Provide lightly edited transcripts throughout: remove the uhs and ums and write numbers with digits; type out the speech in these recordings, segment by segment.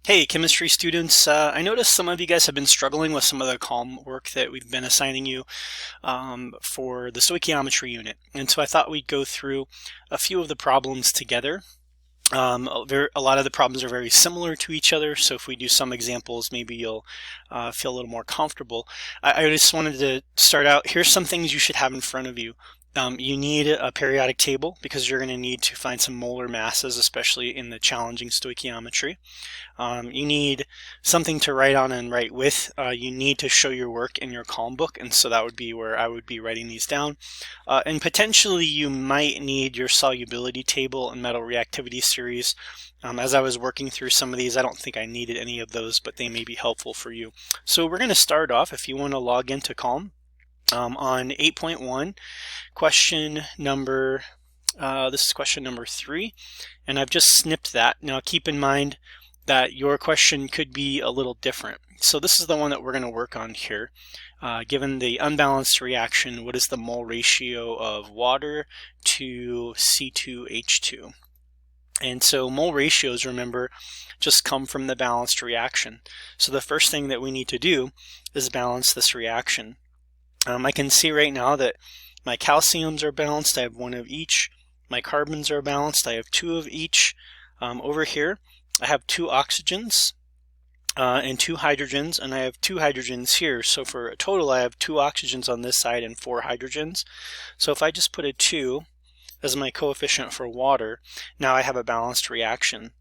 Hey, chemistry students. I noticed some of you guys have been struggling with some of the column work that we've been assigning you for the stoichiometry unit. And so I thought we'd go through a few of the problems together. A lot of the problems are very similar to each other, so if we do some examples, maybe you'll feel a little more comfortable. I just wanted to start out. Here's some things you should have in front of you. You need a periodic table because you're going to need to find some molar masses, especially in the challenging stoichiometry. You need something to write on and write with. You need to show your work in your column book, and so that would be where I would be writing these down. And potentially you might need your solubility table and metal reactivity series. As I was working through some of these, I don't think I needed any of those, but they may be helpful for you. So we're going to start off, if you want to log into Calm, on 8.1, question number, this is question number 3, and I've just snipped that. Now keep in mind that your question could be a little different. So this is the one that we're going to work on here. Given the unbalanced reaction, what is the mole ratio of water to C2H2? And so mole ratios, remember, just come from the balanced reaction. So the first thing that we need to do is balance this reaction. I can see right now that my calciums are balanced. I have 1 of each. My carbons are balanced. I have 2 of each. Over here, I have 2 oxygens and 2 hydrogens, and I have 2 hydrogens here. So for a total, I have 2 oxygens on this side and 4 hydrogens. So if I just put a 2 as my coefficient for water, now I have a balanced reaction.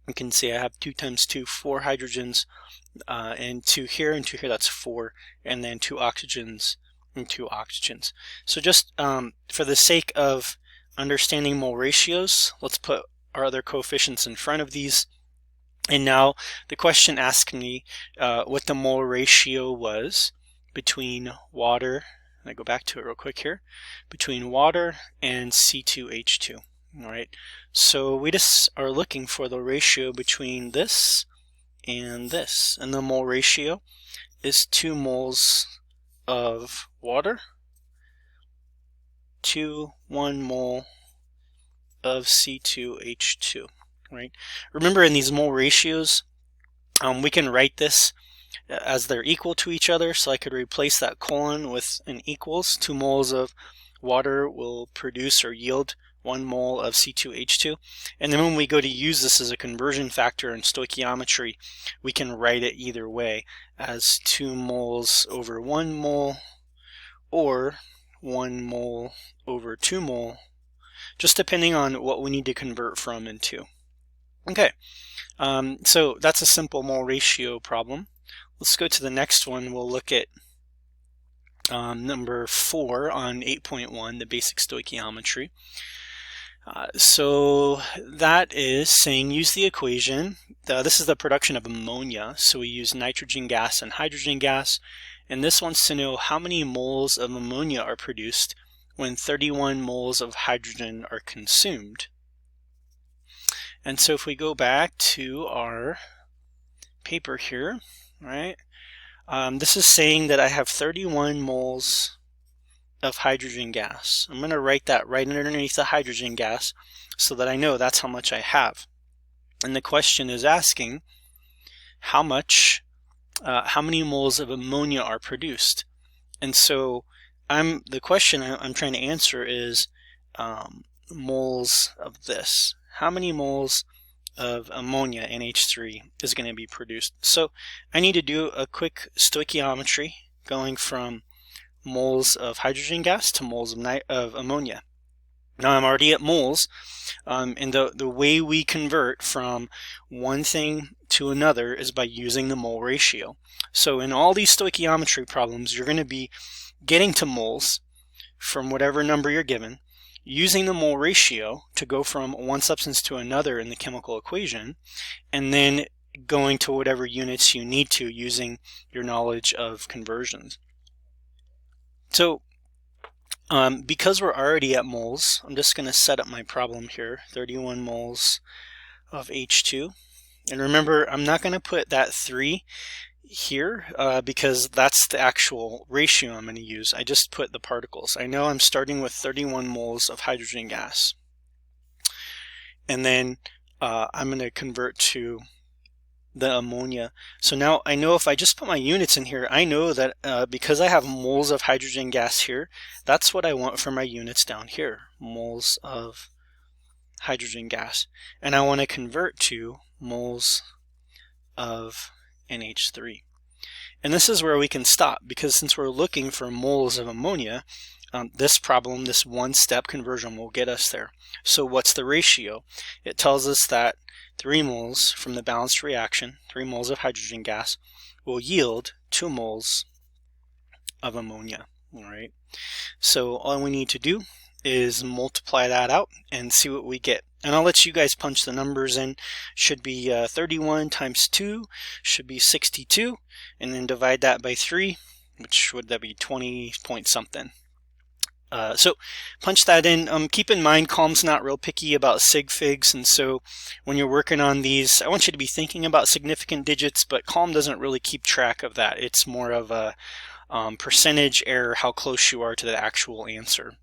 You can see I have 2 times 2, 4 hydrogens, and 2 here and 2 here, that's 4, and then 2 oxygens and 2 oxygens. So just for the sake of understanding mole ratios, let's put our other coefficients in front of these. And now the question asks me what the mole ratio was between water, and I go back to it real quick here, between water and C2H2. All right, so we just are looking for the ratio between this, and the mole ratio is 2 moles of water to 1 mole of C2H2. Right? Remember, in these mole ratios, we can write this as they're equal to each other, so I could replace that colon with an equals. 2 moles of water will produce or yield 1 mole of C2H2. And then when we go to use this as a conversion factor in stoichiometry, we can write it either way, as 2 moles over 1 mole or 1 mole over 2 mole, just depending on what we need to convert from and to. Okay, so that's a simple mole ratio problem. Let's go to the next one. We'll look at number 4 on 8.1, the basic stoichiometry. So that is saying use the equation. This is the production of ammonia, so we use nitrogen gas and hydrogen gas. And this wants to know how many moles of ammonia are produced when 31 moles of hydrogen are consumed. And so if we go back to our paper here, right, this is saying that I have 31 moles of hydrogen gas. I'm going to write that right underneath the hydrogen gas so that I know that's how much I have. And the question is asking how many moles of ammonia are produced. And so the question I'm trying to answer is moles of this. How many moles of ammonia, NH3, is going to be produced? So I need to do a quick stoichiometry going from moles of hydrogen gas to moles of ammonia. Now I'm already at moles, and the way we convert from one thing to another is by using the mole ratio. So in all these stoichiometry problems, you're going to be getting to moles from whatever number you're given, using the mole ratio to go from one substance to another in the chemical equation, and then going to whatever units you need to using your knowledge of conversions. So because we're already at moles, I'm just going to set up my problem here, 31 moles of H2. And remember, I'm not going to put that 3 here because that's the actual ratio I'm going to use. I just put the particles. I know I'm starting with 31 moles of hydrogen gas. And then I'm going to convert to the ammonia. So now I know if I just put my units in here, I know that because I have moles of hydrogen gas here, that's what I want for my units down here, moles of hydrogen gas. And I want to convert to moles of NH3. And this is where we can stop, because since we're looking for moles of ammonia, this problem, this one-step conversion will get us there. So what's the ratio? It tells us that 3 moles from the balanced reaction, 3 moles of hydrogen gas, will yield 2 moles of ammonia. All right. So all we need to do is multiply that out and see what we get. And I'll let you guys punch the numbers in. Should be 31 times 2 should be 62, and then divide that by 3, which would that be 20 point something. So punch that in. Keep in mind, Calm's not real picky about sig figs, and so when you're working on these, I want you to be thinking about significant digits, but Calm doesn't really keep track of that. It's more of a percentage error, how close you are to the actual answer.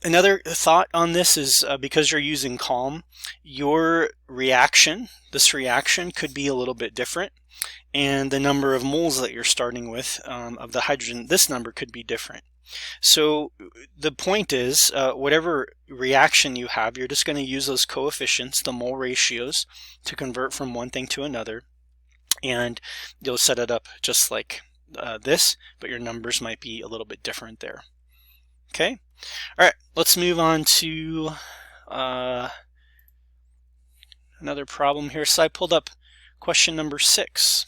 Another thought on this is because you're using Calm, your reaction, this reaction could be a little bit different, and the number of moles that you're starting with of the hydrogen, this number could be different. So the point is, whatever reaction you have, you're just going to use those coefficients, the mole ratios, to convert from one thing to another, and you'll set it up just like this, but your numbers might be a little bit different there. Okay, all right, let's move on to another problem here. So I pulled up question number 6,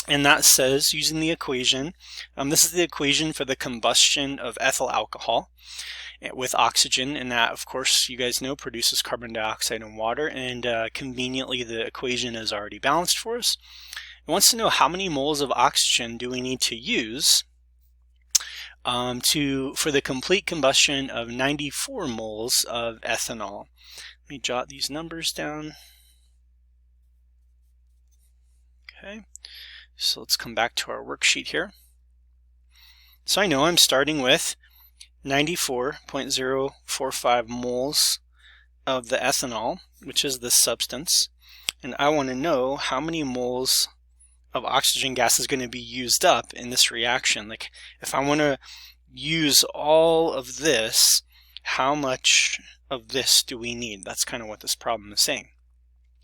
and that says, using the equation, this is the equation for the combustion of ethyl alcohol with oxygen, and that, of course, you guys know, produces carbon dioxide and water, and conveniently the equation is already balanced for us. It wants to know how many moles of oxygen do we need to use for the complete combustion of 94 moles of ethanol. Let me jot these numbers down. Okay, so let's come back to our worksheet here. So I know I'm starting with 94.045 moles of the ethanol, which is this substance, and I want to know how many moles of oxygen gas is going to be used up in this reaction. Like, if I want to use all of this, how much of this do we need? That's kind of what this problem is saying.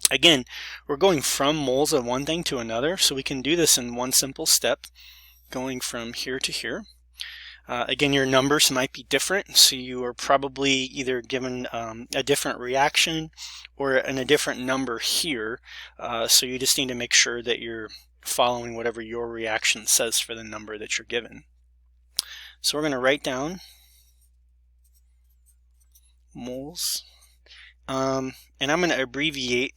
Again, we're going from moles of one thing to another, so we can do this in one simple step, going from here to here. Again, your numbers might be different, so you are probably either given a different reaction or a different number here, so you just need to make sure that you're following whatever your reaction says for the number that you're given. So we're going to write down moles, and I'm going to abbreviate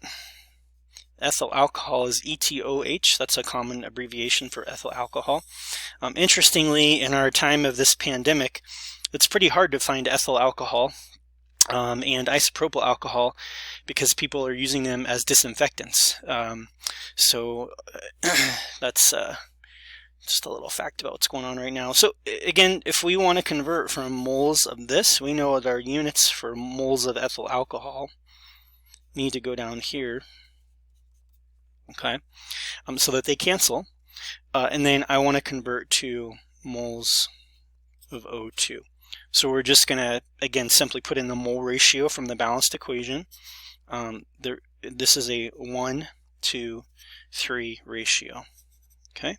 ethyl alcohol as ETOH. That's a common abbreviation for ethyl alcohol. Interestingly, in our time of this pandemic, it's pretty hard to find ethyl alcohol and isopropyl alcohol because people are using them as disinfectants. So that's just a little fact about what's going on right now. So again, if we want to convert from moles of this, we know that our units for moles of ethyl alcohol need to go down here. Okay, so that they cancel, and then I want to convert to moles of O2. So we're just going to, again, simply put in the mole ratio from the balanced equation. This is a 1:3 ratio. Okay,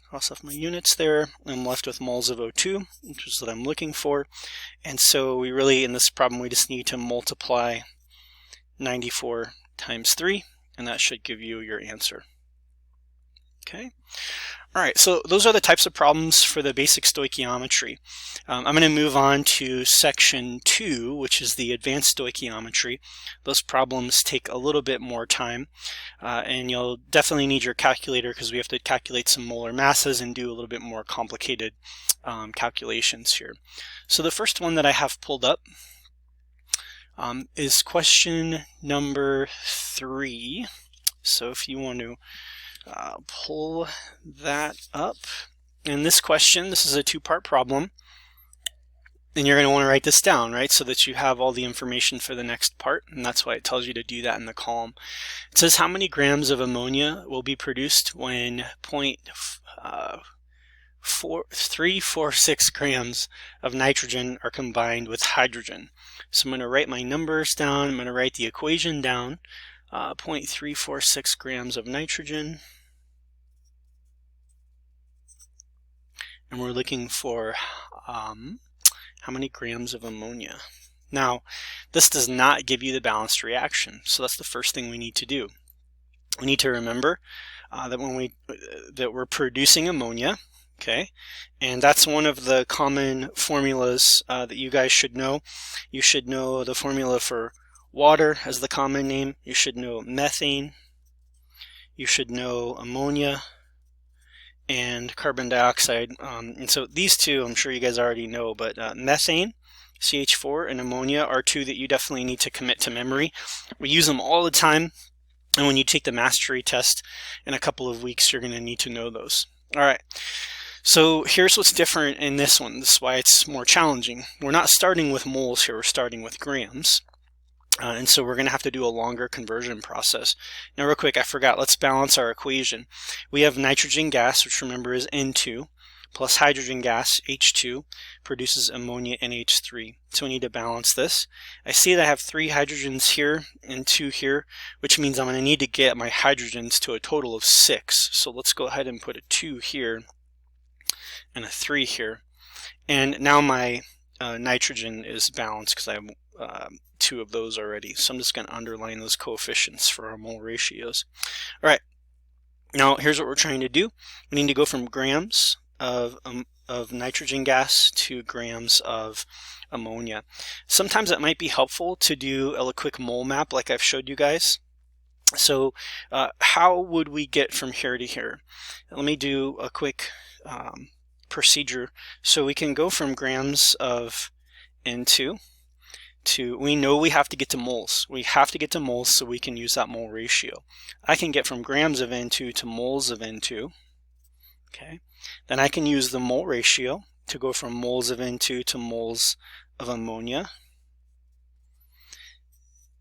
cross off my units there. I'm left with moles of O2, which is what I'm looking for. And so we really, in this problem, we just need to multiply 94 times 3, and that should give you your answer. Okay. All right, so those are the types of problems for the basic stoichiometry. I'm going to move on to section 2, which is the advanced stoichiometry. Those problems take a little bit more time, and you'll definitely need your calculator because we have to calculate some molar masses and do a little bit more complicated calculations here. So the first one that I have pulled up is question number 3. So if you want to pull that up. In this question, this is a two-part problem. And you're going to want to write this down, right, so that you have all the information for the next part, and that's why it tells you to do that in the column. It says how many grams of ammonia will be produced when 346 grams of nitrogen are combined with hydrogen. So I'm going to write my numbers down. I'm going to write the equation down. 0.346 grams of nitrogen. And we're looking for how many grams of ammonia. Now, this does not give you the balanced reaction, so that's the first thing we need to do. We need to remember that we're producing ammonia, okay, and that's one of the common formulas that you guys should know. You should know the formula for water as the common name. You should know methane. You should know ammonia and carbon dioxide. And so these two, I'm sure you guys already know, but methane, CH4, and ammonia are two that you definitely need to commit to memory. We use them all the time, and when you take the mastery test in a couple of weeks, you're going to need to know those. All right, so here's what's different in this one. This is why it's more challenging. We're not starting with moles here, we're starting with grams. And so we're going to have to do a longer conversion process. Now real quick, I forgot, let's balance our equation. We have nitrogen gas, which remember is N2, plus hydrogen gas, H2, produces ammonia, NH3. So we need to balance this. I see that I have 3 hydrogens here and 2 here, which means I'm going to need to get my hydrogens to a total of 6. So let's go ahead and put a 2 here and a 3 here. And now my nitrogen is balanced because I have 2 of those already. So I'm just going to underline those coefficients for our mole ratios. All right. Now here's what we're trying to do. We need to go from grams of nitrogen gas to grams of ammonia. Sometimes it might be helpful to do a quick mole map like I've showed you guys. So how would we get from here to here? Let me do a quick procedure. So we can go from grams of N2 to, we know we have to get to moles. We have to get to moles so we can use that mole ratio. I can get from grams of N2 to moles of N2. Okay. Then I can use the mole ratio to go from moles of N2 to moles of ammonia.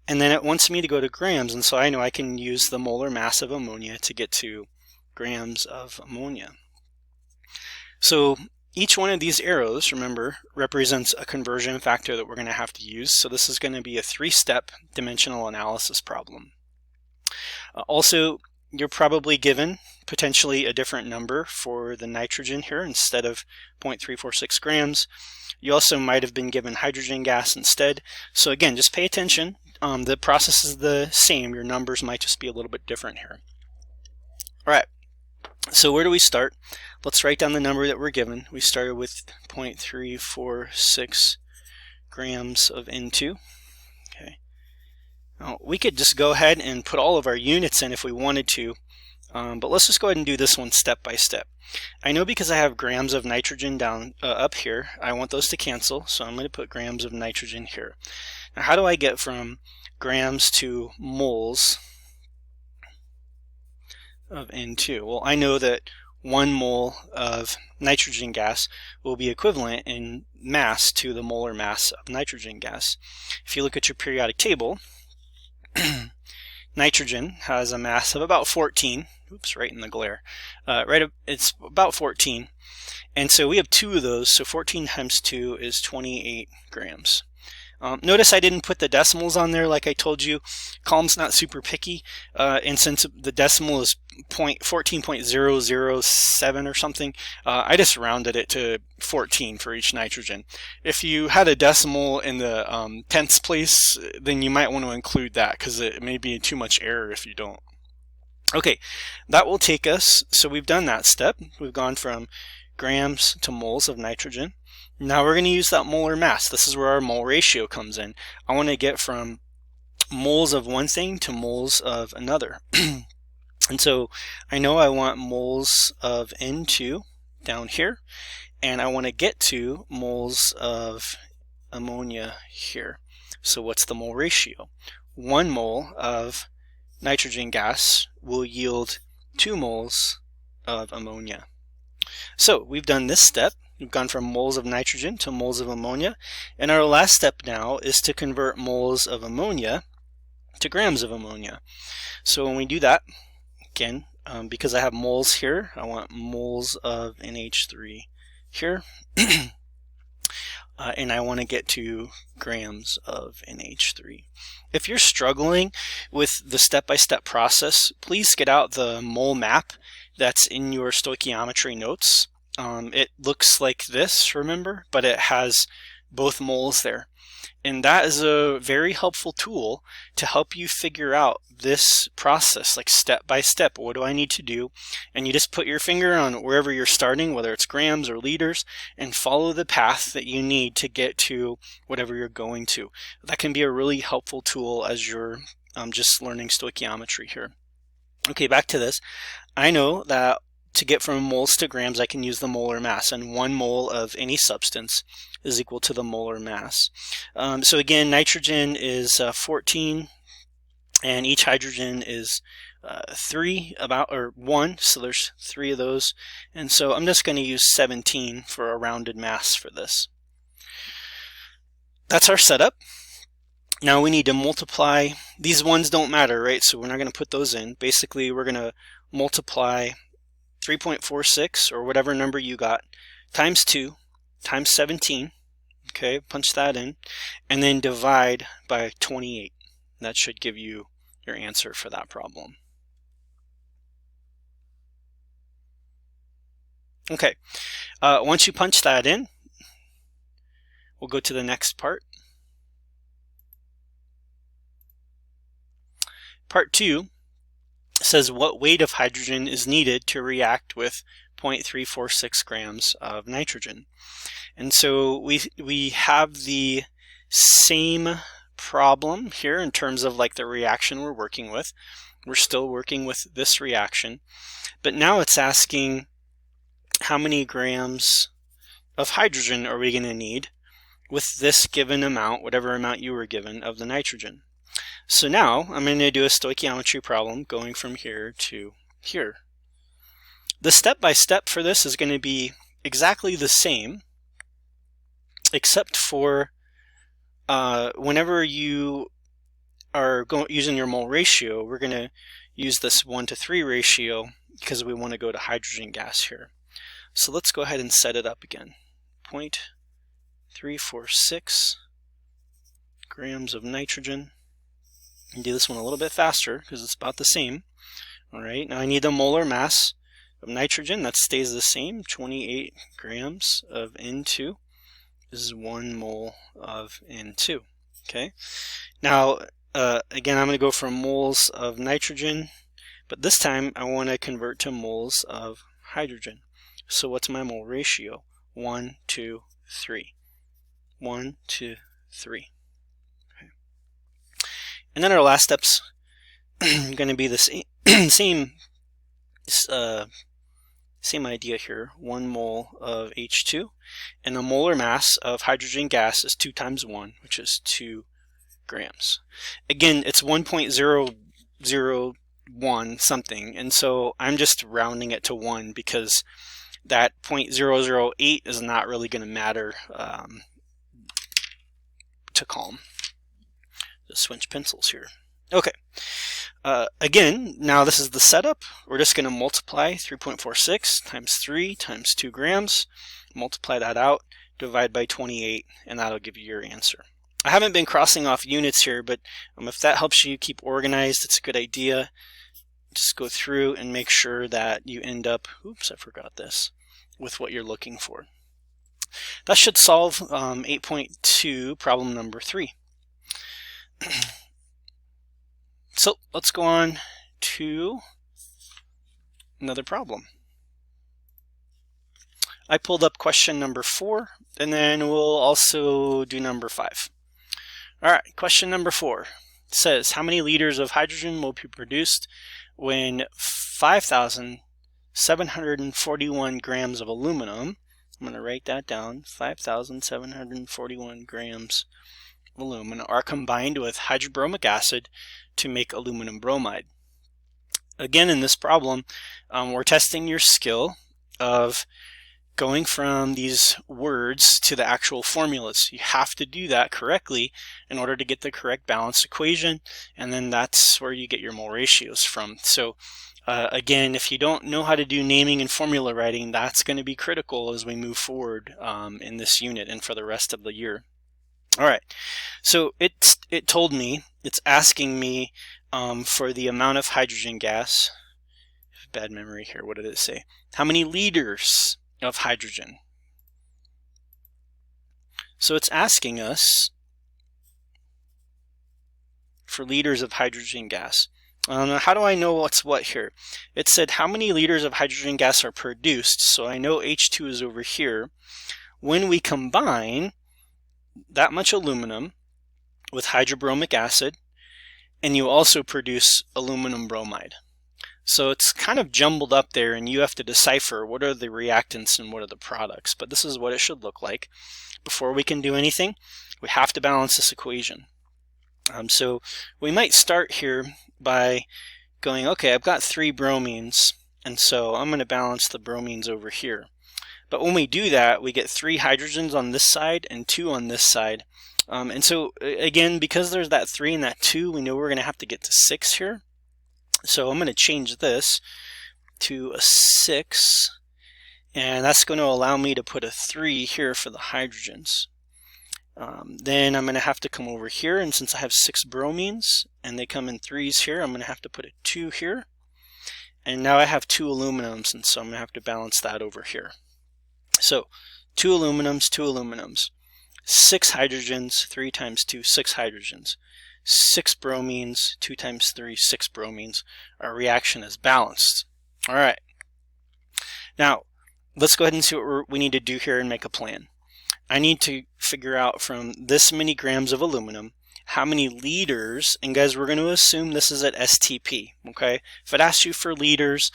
And then it wants me to go to grams, and so I know I can use the molar mass of ammonia to get to grams of ammonia. So each one of these arrows, remember, represents a conversion factor that we're going to have to use. So this is going to be a 3-step dimensional analysis problem. Also, you're probably given potentially a different number for the nitrogen here instead of 0.346 grams. You also might have been given hydrogen gas instead. So again, just pay attention. The process is the same. Your numbers might just be a little bit different here. All right. So where do we start? Let's write down the number that we're given. We started with 0.346 grams of N2. Okay. Now, we could just go ahead and put all of our units in if we wanted to, but let's just go ahead and do this one step by step. I know because I have grams of nitrogen down up here, I want those to cancel, so I'm going to put grams of nitrogen here. Now, how do I get from grams to moles of N2? Well, I know that 1 mole of nitrogen gas will be equivalent in mass to the molar mass of nitrogen gas. If you look at your periodic table, nitrogen has a mass of about 14. Oops, right in the glare. It's about 14. And so we have 2 of those, so 14 times 2 is 28 grams. Notice I didn't put the decimals on there like I told you. Column's not super picky, and since the decimal is 14.007 or something, I just rounded it to 14 for each nitrogen. If you had a decimal in the tenths place, then you might want to include that because it may be too much error if you don't. Okay, that will take us, so we've done that step. We've gone from grams to moles of nitrogen. Now we're going to use that molar mass. This is where our mole ratio comes in. I want to get from moles of one thing to moles of another. And so I know I want moles of N2 down here, and I want to get to moles of ammonia here. So what's the mole ratio? 1 mole of nitrogen gas will yield 2 moles of ammonia. So we've done this step. We've gone from moles of nitrogen to moles of ammonia. And our last step now is to convert moles of ammonia to grams of ammonia. So when we do that, again, because I have moles here, I want moles of NH3 here. And I want to get to grams of NH3. If you're struggling with the step-by-step process, please get out the mole map that's in your stoichiometry notes. It looks like this, remember, but it has both moles there. And that is a very helpful tool to help you figure out this process, like step by step. What do I need to do? And you just put your finger on wherever you're starting, whether it's grams or liters, and follow the path that you need to get to whatever you're going to. That can be a really helpful tool as you're just learning stoichiometry here. Okay, back to this. I know that to get from moles to grams, I can use the molar mass, and 1 mole of any substance is equal to the molar mass. So again, nitrogen is 14, and each hydrogen is 3, or 1, so there's 3 of those. And so I'm just going to use 17 for a rounded mass for this. That's our setup. Now we need to multiply. These ones don't matter, right? So we're not going to put those in. Basically, we're going to multiply 3.46, or whatever number you got, times 2, times 17, okay, punch that in, and then divide by 28. That should give you your answer for that problem. Okay, once you punch that in, we'll go to the next part. Part 2 says what weight of hydrogen is needed to react with 0.346 grams of nitrogen. And so we have the same problem here in terms of like the reaction we're working with. We're still working with this reaction, but now it's asking how many grams of hydrogen are we going to need with this given amount, whatever amount you were given of the nitrogen. So now I'm going to do a stoichiometry problem going from here to here. The step-by-step for this is going to be exactly the same, except for whenever you are using your mole ratio, we're going to use this 1:3 ratio because we want to go to hydrogen gas here. So let's go ahead and set it up again. 0.346 grams of nitrogen. And do this one a little bit faster because it's about the same. All right, now I need the molar mass of nitrogen. That stays the same, 28 grams of N2. This is 1 mole of N2. Okay, now again, I'm going to go from moles of nitrogen, but this time I want to convert to moles of hydrogen. So what's my mole ratio? 1 to 3. 1 to 3. And then our last step's going to be the same idea here. 1 mole of H2, and the molar mass of hydrogen gas is 2 times 1, which is 2 grams. Again, it's 1.001 something, and so I'm just rounding it to 1 because that 0.008 is not really going to matter to calm. Just switch pencils here. Okay. Again, now this is the setup. We're just going to multiply 3.46 times 3 times 2 grams, multiply that out, divide by 28, and that'll give you your answer. I haven't been crossing off units here, but if that helps you keep organized, it's a good idea. Just go through and make sure that you end up, oops, I forgot this, with what you're looking for. That should solve 8.2, problem number 3. So let's go on to another problem. I pulled up question number 4, and then we'll also do number 5. All right, question number 4 says, how many liters of hydrogen will be produced when 5,741 grams of aluminum, I'm going to write that down, 5,741 grams of aluminum are combined with hydrobromic acid to make aluminum bromide. Again, in this problem, we're testing your skill of going from these words to the actual formulas. You have to do that correctly in order to get the correct balanced equation, and then that's where you get your mole ratios from. So again, if you don't know how to do naming and formula writing, that's going to be critical as we move forward in this unit and for the rest of the year. All right, so it's asking me for the amount of hydrogen gas. Bad memory here. What did it say? How many liters of hydrogen? So it's asking us for liters of hydrogen gas. How do I know what's what here? It said how many liters of hydrogen gas are produced, so I know H2 is over here. When we combine that much aluminum with hydrobromic acid, and you also produce aluminum bromide. So it's kind of jumbled up there, and you have to decipher what are the reactants and what are the products. But this is what it should look like. Before we can do anything, we have to balance this equation. So we might start here by going, okay, I've got 3 bromines, and so I'm going to balance the bromines over here. But when we do that, we get 3 hydrogens on this side and 2 on this side. And so again, because there's that 3 and that 2, we know we're going to have to get to 6 here. So I'm going to change this to a 6, and that's going to allow me to put a 3 here for the hydrogens. Then I'm going to have to come over here, and since I have 6 bromines and they come in 3s here, I'm going to have to put a 2 here. And now I have 2 aluminums, and so I'm going to have to balance that over here. So 2 aluminums, 2 aluminums, 6 hydrogens, 3 times 2, 6 hydrogens, 6 bromines, 2 times 3, 6 bromines. Our reaction is balanced. All right. Now, let's go ahead and see what we need to do here and make a plan. I need to figure out from this many grams of aluminum how many liters, and guys, we're going to assume this is at STP, okay? If it asks you for liters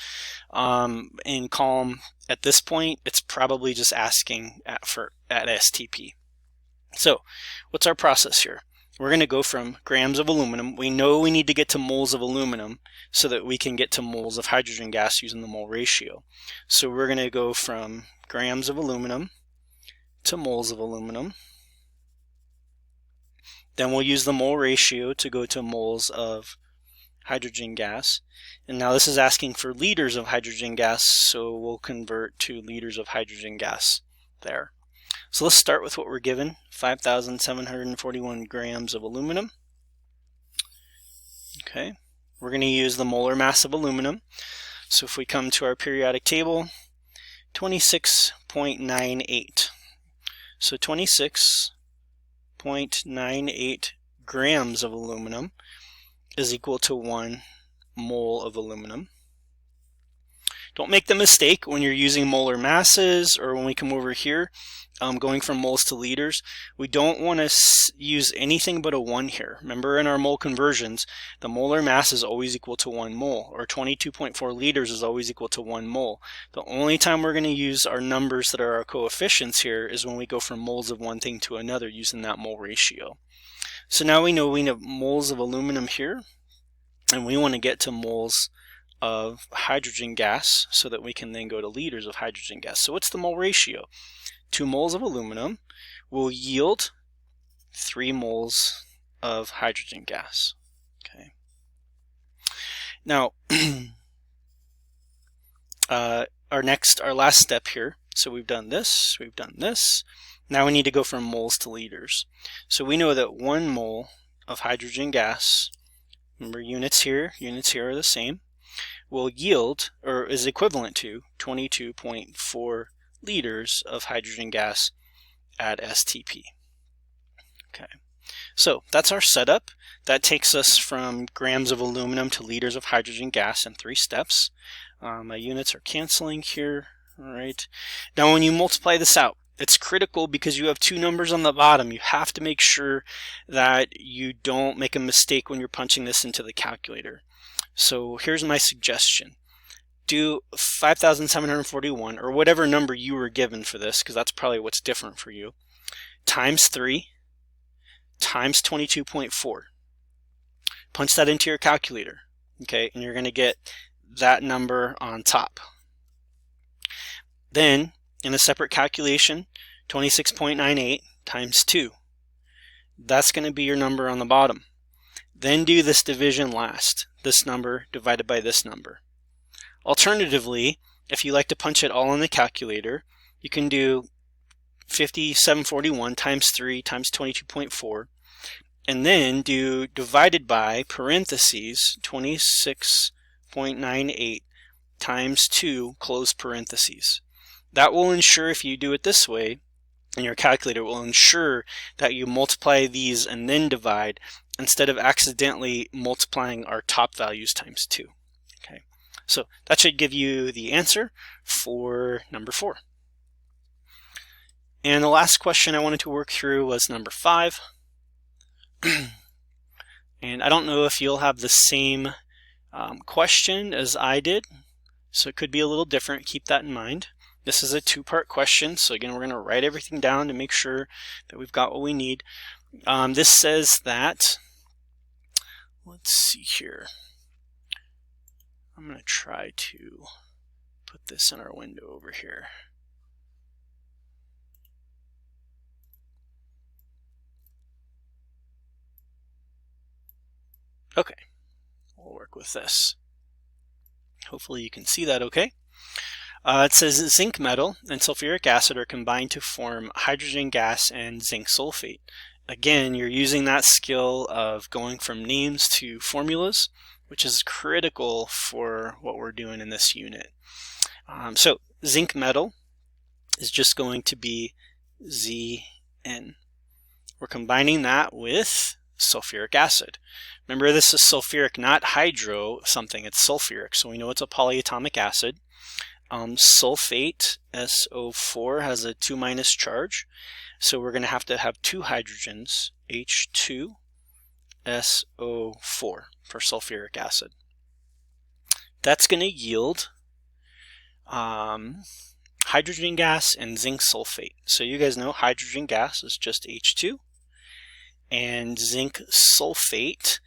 in column at this point, it's probably just asking at STP. So what's our process here? We're going to go from grams of aluminum. We know we need to get to moles of aluminum so that we can get to moles of hydrogen gas using the mole ratio. So we're going to go from grams of aluminum to moles of aluminum. Then we'll use the mole ratio to go to moles of hydrogen gas. And now this is asking for liters of hydrogen gas, so we'll convert to liters of hydrogen gas there. So let's start with what we're given, 5,741 grams of aluminum. Okay, we're going to use the molar mass of aluminum. So if we come to our periodic table, 26.98. So 26.98 grams of aluminum is equal to 1 mole of aluminum. Don't make the mistake when you're using molar masses or when we come over here going from moles to liters. We don't want to use anything but a 1 here. Remember, in our mole conversions, the molar mass is always equal to 1 mole, or 22.4 liters is always equal to 1 mole. The only time we're going to use our numbers that are our coefficients here is when we go from moles of one thing to another using that mole ratio. So now we know we have moles of aluminum here, and we want to get to moles of hydrogen gas so that we can then go to liters of hydrogen gas. So what's the mole ratio? 2 moles of aluminum will yield 3 moles of hydrogen gas. Okay. Now, our last step here. So we've done this, we've done this. Now we need to go from moles to liters. So we know that 1 mole of hydrogen gas, remember units here are the same, will yield, or is equivalent to, 22.4 liters of hydrogen gas at STP. Okay, so that's our setup. That takes us from grams of aluminum to liters of hydrogen gas in 3 steps. My units are canceling here. All right. Now when you multiply this out, it's critical because you have 2 numbers on the bottom. You have to make sure that you don't make a mistake when you're punching this into the calculator. So here's my suggestion. Do 5,741, or whatever number you were given for this, because that's probably what's different for you, times 3 times 22.4. Punch that into your calculator, okay, and you're going to get that number on top. Then, in a separate calculation, 26.98 times 2. That's going to be your number on the bottom. Then do this division last, this number divided by this number. Alternatively, if you like to punch it all in the calculator, you can do 5741 times 3 times 22.4, and then do divided by parentheses 26.98 times 2 close parentheses. That will ensure, if you do it this way, and your calculator will ensure that you multiply these and then divide instead of accidentally multiplying our top values times 2. Okay, so that should give you the answer for number 4. And the last question I wanted to work through was number 5. And I don't know if you'll have the same question as I did, so it could be a little different. Keep that in mind. This is a 2-part question, so again, we're going to write everything down to make sure that we've got what we need. This says that, let's see here. I'm going to try to put this in our window over here. Okay, we'll work with this. Hopefully you can see that okay. It says zinc metal and sulfuric acid are combined to form hydrogen gas and zinc sulfate. Again, you're using that skill of going from names to formulas, which is critical for what we're doing in this unit. So zinc metal is just going to be Zn. We're combining that with sulfuric acid. Remember, this is sulfuric, not hydro something, it's sulfuric, so we know it's a polyatomic acid. Sulfate, SO4, has a 2- charge, so we're going to have 2 hydrogens, H2SO4 for sulfuric acid. That's going to yield hydrogen gas and zinc sulfate. So you guys know hydrogen gas is just H2, and zinc sulfate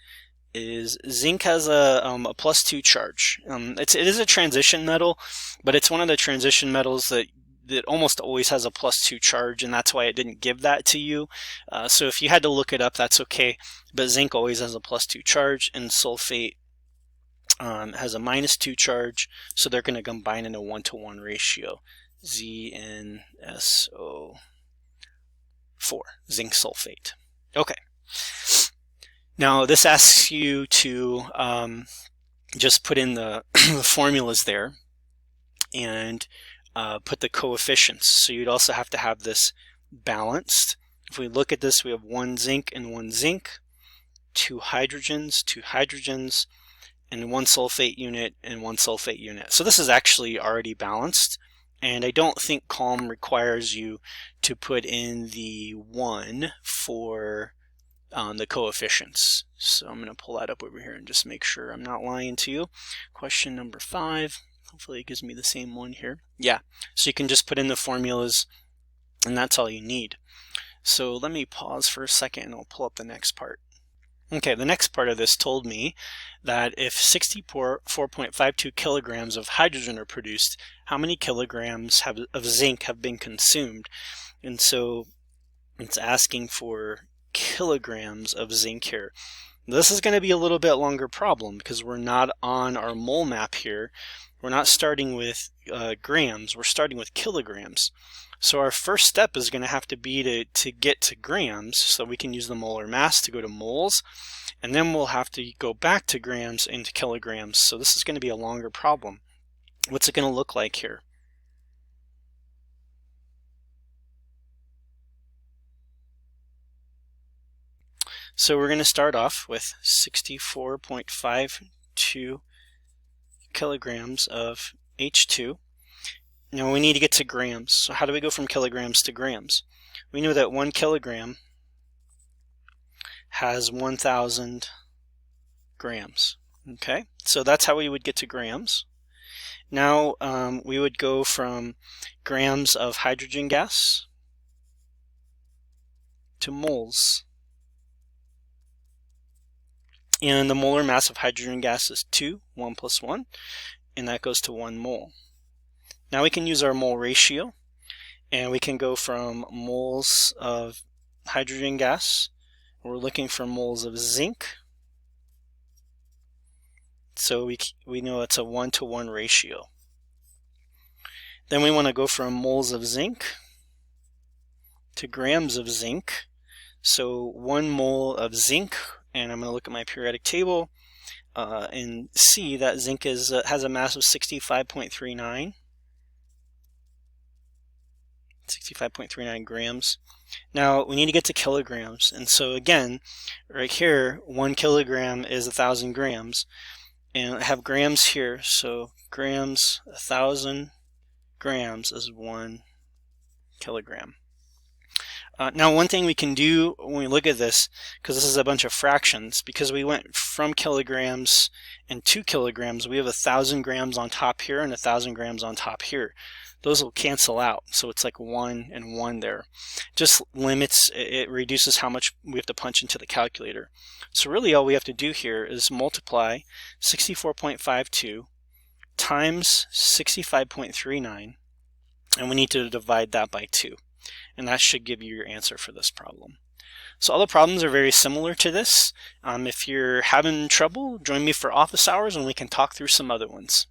is, zinc has a +2 charge. It is a transition metal, but it's one of the transition metals that almost always has a +2 charge, and that's why it didn't give that to you. So if you had to look it up, that's okay, but zinc always has a +2 charge, and sulfate has a -2 charge, so they're going to combine in a 1-to-1 ratio. ZnSO4, zinc sulfate. Okay. Now this asks you to just put in the formulas there and put the coefficients. So you'd also have to have this balanced. If we look at this, we have 1 zinc and 1 zinc, 2 hydrogens, and 1 sulfate unit and 1 sulfate unit. So this is actually already balanced, and I don't think CALM requires you to put in the 1 for the coefficients. So I'm going to pull that up over here and just make sure I'm not lying to you. Question number 5. Hopefully it gives me the same one here. Yeah, so you can just put in the formulas and that's all you need. So let me pause for a second and I'll pull up the next part. Okay, the next part of this told me that if 64.52 kilograms of hydrogen are produced, how many kilograms of zinc have been consumed? And so it's asking for kilograms of zinc here. This is going to be a little bit longer problem because we're not on our mole map here. We're not starting with grams, we're starting with kilograms. So our first step is going to have to be to get to grams, so we can use the molar mass to go to moles, and then we'll have to go back to grams into kilograms. So this is going to be a longer problem. What's it going to look like here? So we're going to start off with 64.52 kilograms of H2. Now we need to get to grams. So how do we go from kilograms to grams? We know that 1 kilogram has 1,000 grams. Okay, so that's how we would get to grams. Now we would go from grams of hydrogen gas to moles. And the molar mass of hydrogen gas is 2, 1 plus 1, and that goes to 1 mole. Now we can use our mole ratio. And we can go from moles of hydrogen gas. We're looking for moles of zinc. So we know it's a 1-to-1 ratio. Then we want to go from moles of zinc to grams of zinc. So 1 mole of zinc, and I'm going to look at my periodic table and see that zinc has a mass of 65.39. 65.39 grams. Now we need to get to kilograms, and so again, right here, 1 kilogram is 1,000 grams, and I have grams here, so grams, 1,000 grams is 1 kilogram. Now one thing we can do when we look at this, because this is a bunch of fractions, because we went from kilograms and 2 kilograms, we have 1,000 grams on top here and 1,000 grams on top here. Those will cancel out, so it's like 1 and 1 there. Just limits, it reduces how much we have to punch into the calculator. So really all we have to do here is multiply 64.52 times 65.39, and we need to divide that by 2. And that should give you your answer for this problem. So all the problems are very similar to this. If you're having trouble, join me for office hours and we can talk through some other ones.